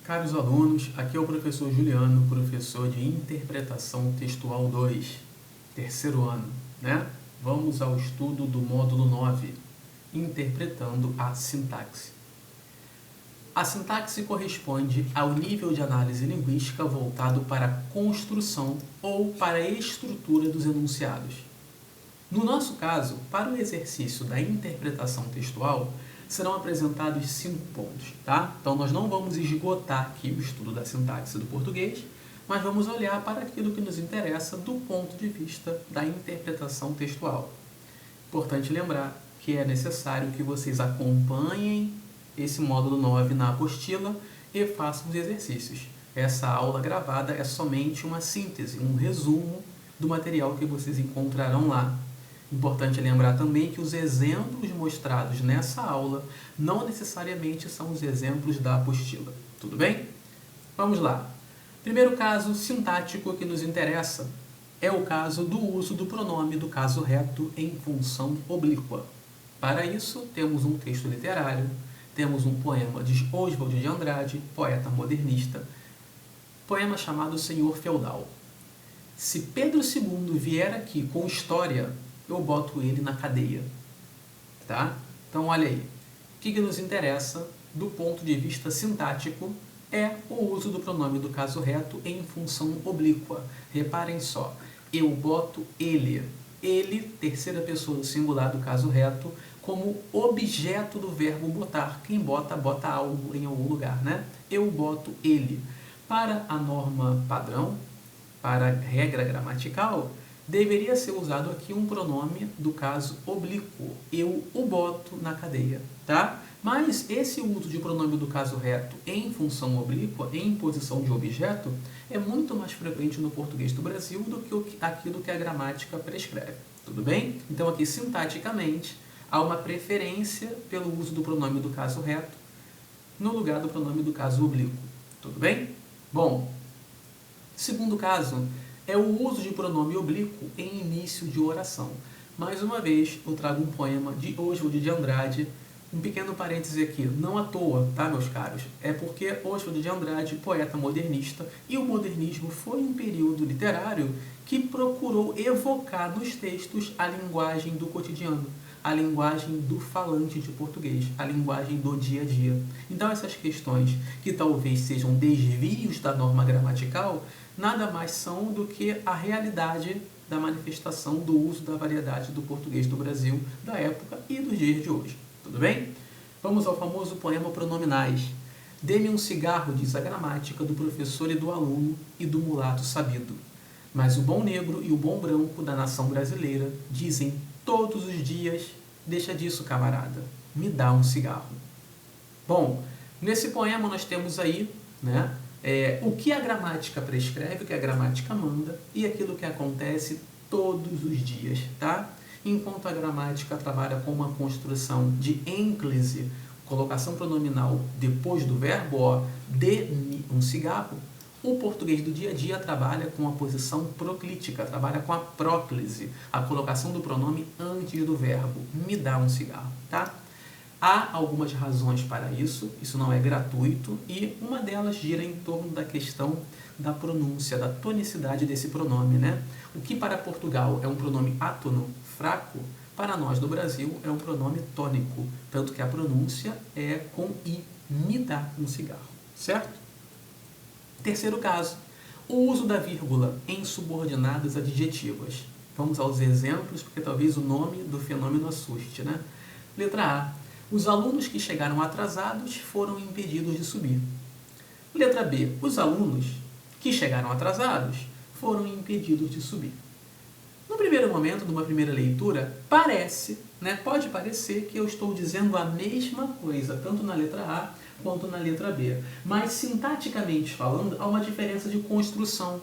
Caros alunos, aqui é o professor Juliano, professor de Interpretação Textual 2, terceiro ano, né? Vamos ao estudo do módulo 9, Interpretando a Sintaxe. A sintaxe corresponde ao nível de análise linguística voltado para a construção ou para a estrutura dos enunciados. No nosso caso, para o exercício da interpretação textual, serão apresentados 5 pontos, tá? Então, nós não vamos esgotar aqui o estudo da sintaxe do português, mas vamos olhar para aquilo que nos interessa do ponto de vista da interpretação textual. Importante lembrar que é necessário que vocês acompanhem esse módulo 9 na apostila e façam os exercícios. Essa aula gravada é somente uma síntese, um resumo do material que vocês encontrarão lá. Importante lembrar também que os exemplos mostrados nessa aula não necessariamente são os exemplos da apostila. Tudo bem? Vamos lá. Primeiro caso sintático que nos interessa é o caso do uso do pronome do caso reto em função oblíqua. Para isso, temos um texto literário, temos um poema de Oswald de Andrade, poeta modernista, poema chamado Senhor Feudal. Se Pedro II vier aqui com história, eu boto ele na cadeia, tá? Então, olha aí. O que nos interessa do ponto de vista sintático é o uso do pronome do caso reto em função oblíqua. Reparem só, eu boto ele. Ele, terceira pessoa do singular do caso reto, como objeto do verbo botar. Quem bota, bota algo em algum lugar, né? Eu boto ele. Para a norma padrão, para a regra gramatical, deveria ser usado aqui um pronome do caso oblíquo. Eu o boto na cadeia, tá? Mas esse uso de pronome do caso reto em função oblíqua, em posição de objeto, é muito mais frequente no português do Brasil do que aquilo que a gramática prescreve. Tudo bem? Então, aqui, sintaticamente, há uma preferência pelo uso do pronome do caso reto no lugar do pronome do caso oblíquo. Tudo bem? Bom, segundo caso é o uso de pronome oblíquo em início de oração. Mais uma vez, eu trago um poema de Oswald de Andrade. Um pequeno parêntese aqui, não à toa, tá, meus caros? É porque Oswald de Andrade, poeta modernista, e o modernismo foi um período literário que procurou evocar nos textos a linguagem do cotidiano, a linguagem do falante de português, a linguagem do dia a dia. Então, essas questões que talvez sejam desvios da norma gramatical, nada mais são do que a realidade da manifestação do uso da variedade do português do Brasil da época e dos dias de hoje. Tudo bem? Vamos ao famoso poema Pronominais. Dê-me um cigarro, diz a gramática, do professor e do aluno e do mulato sabido. Mas o bom negro e o bom branco da nação brasileira dizem todos os dias, deixa disso, camarada, me dá um cigarro. Bom, nesse poema nós temos aí, né, o que a gramática prescreve, o que a gramática manda e aquilo que acontece todos os dias, tá? Enquanto a gramática trabalha com uma construção de ênclise, colocação pronominal depois do verbo, ó, dê-me um cigarro, o português do dia a dia trabalha com a posição proclítica, trabalha com a próclise, a colocação do pronome antes do verbo, me dá um cigarro, tá? Há algumas razões para isso, isso não é gratuito, e uma delas gira em torno da questão da pronúncia, da tonicidade desse pronome, né? O que para Portugal é um pronome átono, fraco, para nós do Brasil é um pronome tônico, tanto que a pronúncia é com i, me dá um cigarro, certo? Terceiro caso, o uso da vírgula em subordinadas adjetivas. Vamos aos exemplos, porque talvez o nome do fenômeno assuste, né? Letra A. Os alunos que chegaram atrasados foram impedidos de subir. Letra B. Os alunos que chegaram atrasados foram impedidos de subir. No primeiro momento, numa primeira leitura, parece, né, pode parecer que eu estou dizendo a mesma coisa, tanto na letra A quanto na letra B. Mas, sintaticamente falando, há uma diferença de construção.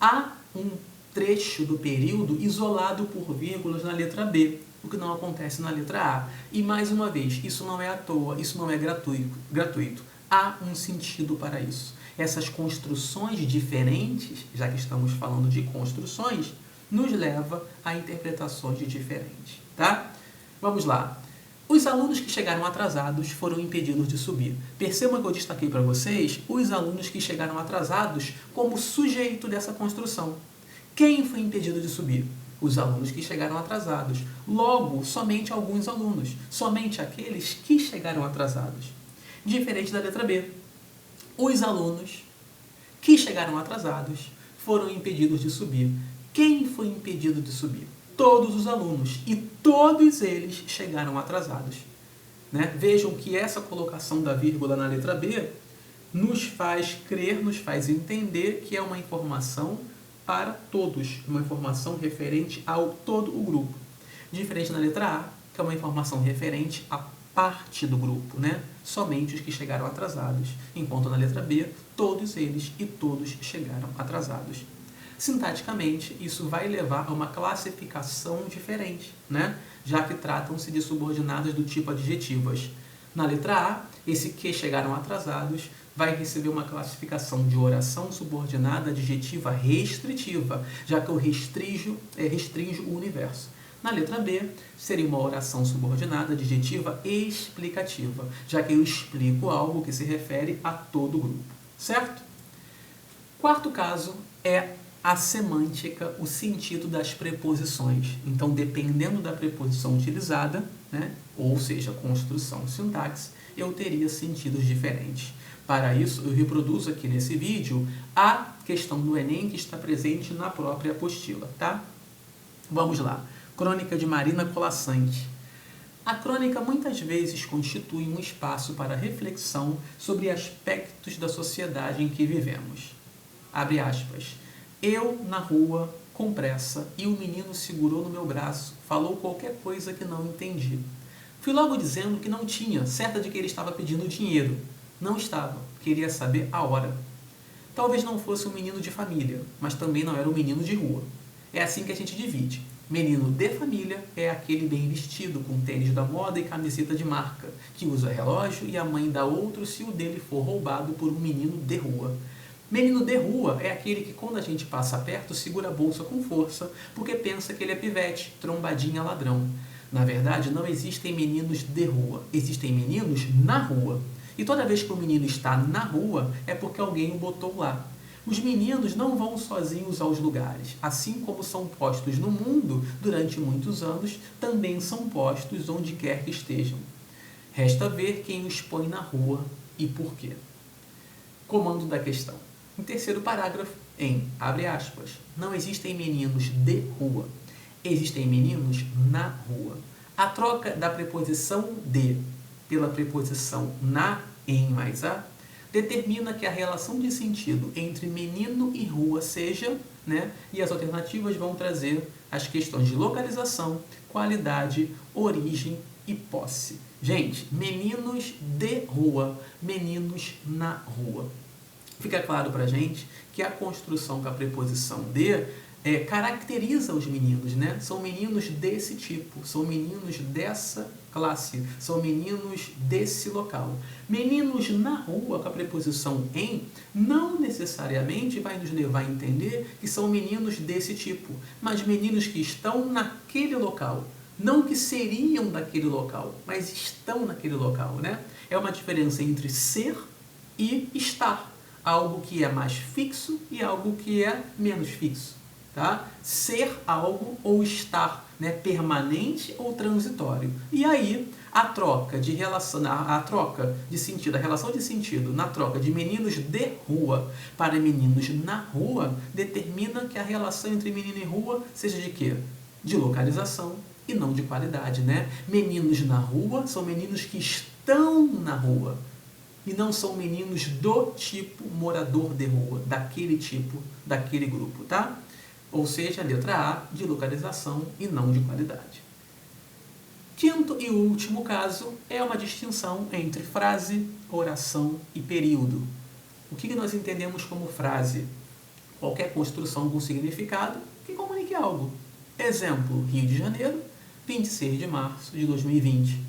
Há um trecho do período isolado por vírgulas na letra B, o que não acontece na letra A. E, mais uma vez, isso não é à toa, isso não é gratuito. Há um sentido para isso. Essas construções diferentes, já que estamos falando de construções, nos leva a interpretações diferentes, tá? Vamos lá. Os alunos que chegaram atrasados foram impedidos de subir. Percebam que eu destaquei para vocês os alunos que chegaram atrasados como sujeito dessa construção. Quem foi impedido de subir? Os alunos que chegaram atrasados. Logo, somente alguns alunos. Somente aqueles que chegaram atrasados. Diferente da letra B. Os alunos que chegaram atrasados foram impedidos de subir. Quem foi impedido de subir? Todos os alunos. E todos eles chegaram atrasados. Né? Vejam que essa colocação da vírgula na letra B nos faz crer, nos faz entender que é uma informação para todos, uma informação referente ao todo o grupo. Diferente na letra A, que é uma informação referente à parte do grupo, né? Somente os que chegaram atrasados, enquanto na letra B, todos eles e todos chegaram atrasados. Sintaticamente, isso vai levar a uma classificação diferente, né? Já que tratam-se de subordinadas do tipo adjetivas. Na letra A, esse que chegaram atrasados vai receber uma classificação de oração subordinada adjetiva restritiva, já que eu restrinjo o universo. Na letra B, seria uma oração subordinada adjetiva explicativa, já que eu explico algo que se refere a todo o grupo. Certo? Quarto caso é a semântica, o sentido das preposições. Então, dependendo da preposição utilizada, né, ou seja, construção, sintaxe, eu teria sentidos diferentes. Para isso, eu reproduzo aqui nesse vídeo a questão do Enem que está presente na própria apostila, tá? Vamos lá. Crônica de Marina Colasanti. A crônica muitas vezes constitui um espaço para reflexão sobre aspectos da sociedade em que vivemos. Abre aspas. Eu, na rua, com pressa, e o menino segurou no meu braço, falou qualquer coisa que não entendi. Fui logo dizendo que não tinha, certa de que ele estava pedindo dinheiro. Não estava, queria saber a hora. Talvez não fosse um menino de família, mas também não era um menino de rua. É assim que a gente divide. Menino de família é aquele bem vestido, com tênis da moda e camiseta de marca, que usa relógio e a mãe dá outro se o dele for roubado por um menino de rua. Menino de rua é aquele que, quando a gente passa perto, segura a bolsa com força, porque pensa que ele é pivete, trombadinha, ladrão. Na verdade, não existem meninos de rua, existem meninos na rua. E toda vez que o menino está na rua, é porque alguém o botou lá. Os meninos não vão sozinhos aos lugares. Assim como são postos no mundo durante muitos anos, também são postos onde quer que estejam. Resta ver quem os põe na rua e por quê. Comando da questão. Em terceiro parágrafo, abre aspas, não existem meninos de rua, existem meninos na rua. A troca da preposição de pela preposição na em mais a determina que a relação de sentido entre menino e rua seja, né, e as alternativas vão trazer as questões de localização, qualidade, origem e posse. Gente, meninos de rua, meninos na rua. Fica claro para a gente que a construção com a preposição de caracteriza os meninos, né? São meninos desse tipo, são meninos dessa classe, são meninos desse local. Meninos na rua, com a preposição em, não necessariamente vai nos levar a entender que são meninos desse tipo, mas meninos que estão naquele local. Não que seriam daquele local, mas estão naquele local, né? É uma diferença entre ser e estar. Algo que é mais fixo e algo que é menos fixo. Tá? Ser algo ou estar, né? Permanente ou transitório. E aí, a troca de sentido, a relação de sentido na troca de meninos de rua para meninos na rua, determina que a relação entre menino e rua seja de quê? De localização e não de qualidade, né? Meninos na rua são meninos que estão na rua. E não são meninos do tipo morador de rua, daquele tipo, daquele grupo, tá? Ou seja, a letra A de localização e não de qualidade. Quinto e último caso é uma distinção entre frase, oração e período. O que nós entendemos como frase? Qualquer construção com significado que comunique algo. Exemplo, Rio de Janeiro, 26 de março de 2020.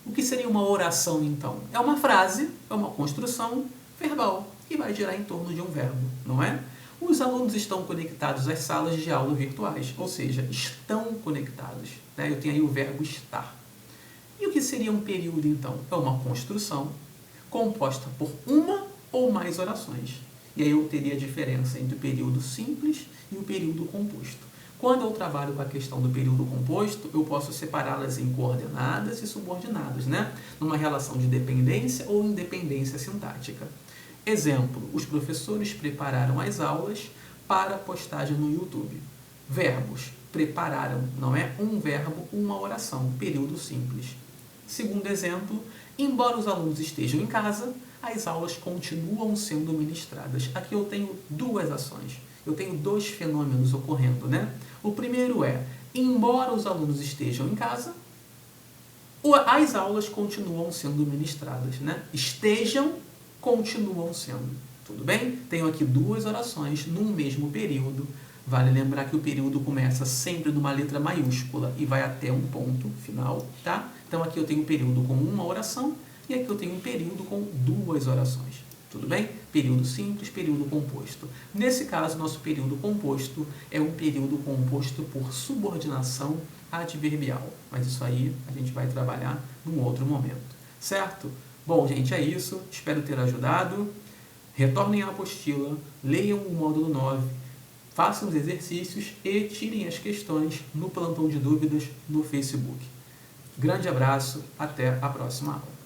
O que seria uma oração, então? É uma frase, é uma construção verbal que vai girar em torno de um verbo, não é? Os alunos estão conectados às salas de aula virtuais, ou seja, estão conectados. Né? Eu tenho aí o verbo estar. E o que seria um período, então? É uma construção composta por uma ou mais orações. E aí eu teria a diferença entre o período simples e o período composto. Quando eu trabalho com a questão do período composto, eu posso separá-las em coordenadas e subordinadas, né? Numa relação de dependência ou independência sintática. Exemplo, os professores prepararam as aulas para postagem no YouTube. Verbos, prepararam, não é um verbo, uma oração, período simples. Segundo exemplo, embora os alunos estejam em casa, as aulas continuam sendo ministradas. Aqui eu tenho duas ações, eu tenho dois fenômenos ocorrendo, né? O primeiro é, embora os alunos estejam em casa, as aulas continuam sendo ministradas, né? Estejam, continuam sendo. Tudo bem? Tenho aqui duas orações num mesmo período. Vale lembrar que o período começa sempre numa letra maiúscula e vai até um ponto final, tá? Então aqui eu tenho um período com uma oração e aqui eu tenho um período com duas orações. Tudo bem? Período simples, período composto. Nesse caso, nosso período composto é um período composto por subordinação adverbial. Mas isso aí a gente vai trabalhar num outro momento. Certo? Bom, gente, é isso. Espero ter ajudado. Retornem à apostila, leiam o módulo 9, façam os exercícios e tirem as questões no plantão de dúvidas no Facebook. Grande abraço, até a próxima aula.